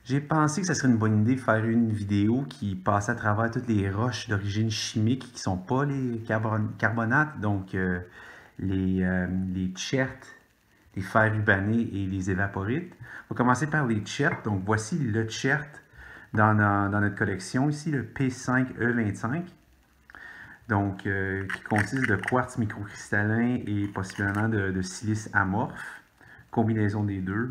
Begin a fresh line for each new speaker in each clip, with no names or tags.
J'ai pensé que ça serait une bonne idée de faire une vidéo qui passe à travers toutes les roches d'origine chimique qui ne sont pas les carbonates, donc les tchertes, les fer rubanés et les évaporites. On va commencer par les tchertes. Donc voici le tchert dans notre collection ici, le P5E25. Donc, qui consiste de quartz microcristallin et possiblement de silice amorphe, combinaison des deux.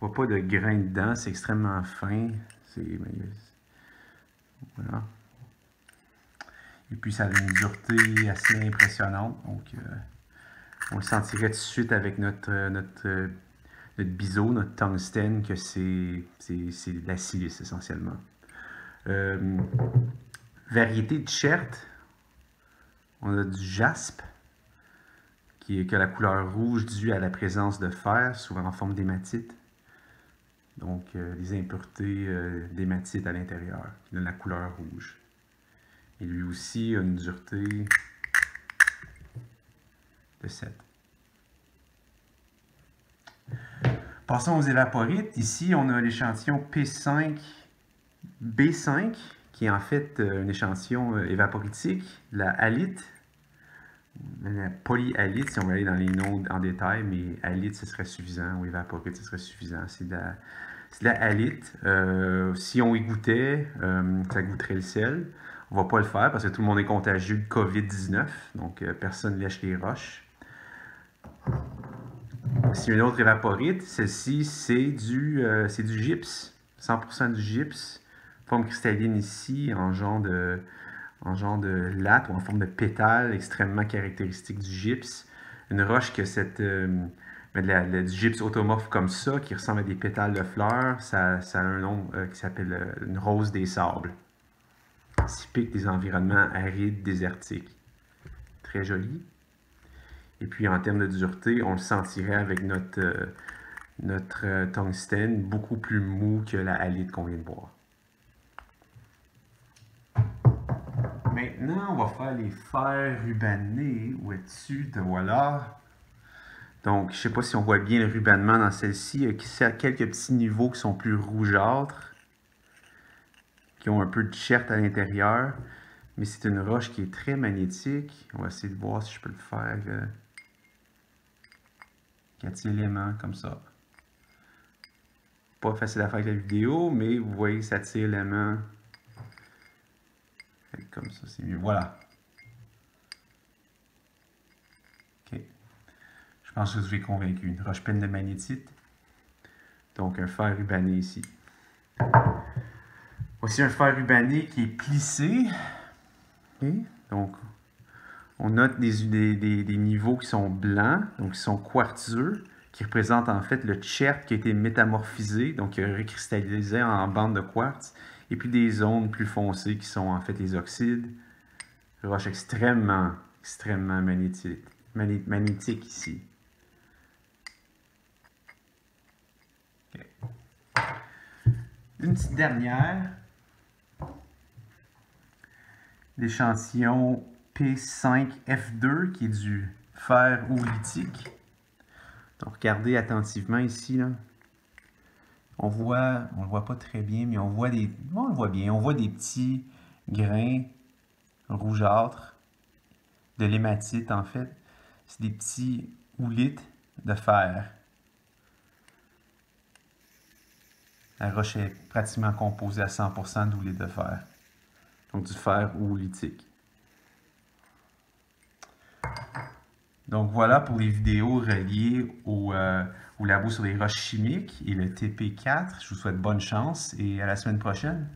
On voit pas de grains dedans, c'est extrêmement fin. Voilà. Et puis ça a une dureté assez impressionnante, donc on le sentirait tout de suite avec notre biseau, notre tungstène, que c'est de la silice essentiellement. Variété de tchert, on a du jaspe, qui a la couleur rouge due à la présence de fer, souvent en forme d'hématite. Donc, les impuretés d'hématite à l'intérieur, qui donnent la couleur rouge. Et lui aussi a une dureté de 7. Passons aux évaporites. Ici, on a l'échantillon P5B5, qui est en fait un échantillon évaporitique, la halite, la polyhalite, si on veut aller dans les noms en détail, mais halite, ce serait suffisant, ou évaporite, ce serait suffisant. C'est de la halite. Si on y goûtait, ça goûterait le sel. On ne va pas le faire parce que tout le monde est contagieux de COVID-19, donc personne ne lèche les roches. Si une autre évaporite, celle-ci, c'est du gypse, 100% du gypse, forme cristalline ici, en genre de latte ou en forme de pétale, extrêmement caractéristique du gypse. Une roche que du gypse automorphe comme ça, qui ressemble à des pétales de fleurs, ça a un nom qui s'appelle une rose des sables. Typique des environnements arides, désertiques. Très joli. Et puis en termes de dureté, on le sentirait avec notre tungstène beaucoup plus mou que la halite qu'on vient de boire. Maintenant, on va faire les fers rubanés. Où es-tu? Te voilà. Donc, je ne sais pas si on voit bien le rubanement dans celle-ci. Il y a quelques petits niveaux qui sont plus rougeâtres, qui ont un peu de tchert à l'intérieur. Mais c'est une roche qui est très magnétique. On va essayer de voir si je peux le faire. 4 éléments comme ça. Pas facile à faire avec la vidéo, mais vous voyez que ça tire la main. Comme ça, c'est mieux. Voilà. OK. Je pense que je vous ai convaincu. Une roche pleine de magnétite. Donc, un fer rubané ici. Voici un fer rubané qui est plissé. Okay. Donc, on note des niveaux qui sont blancs, donc qui sont quartzeux, qui représentent en fait le tchert qui a été métamorphisé, donc qui a recristallisé en bande de quartz. Et puis des zones plus foncées qui sont en fait les oxydes. Roche extrêmement magnétique ici. Okay. Une petite dernière. L'échantillon P5F2 qui est du fer oolitique. Donc regardez attentivement ici, là. On le voit pas très bien, mais on le voit bien. On voit des petits grains rougeâtres de l'hématite, en fait. C'est des petits oolites de fer. La roche est pratiquement composée à 100% d'oolite de fer. Donc du fer oolitique. Donc voilà pour les vidéos reliées au labo sur les roches chimiques et le TP4. Je vous souhaite bonne chance et à la semaine prochaine.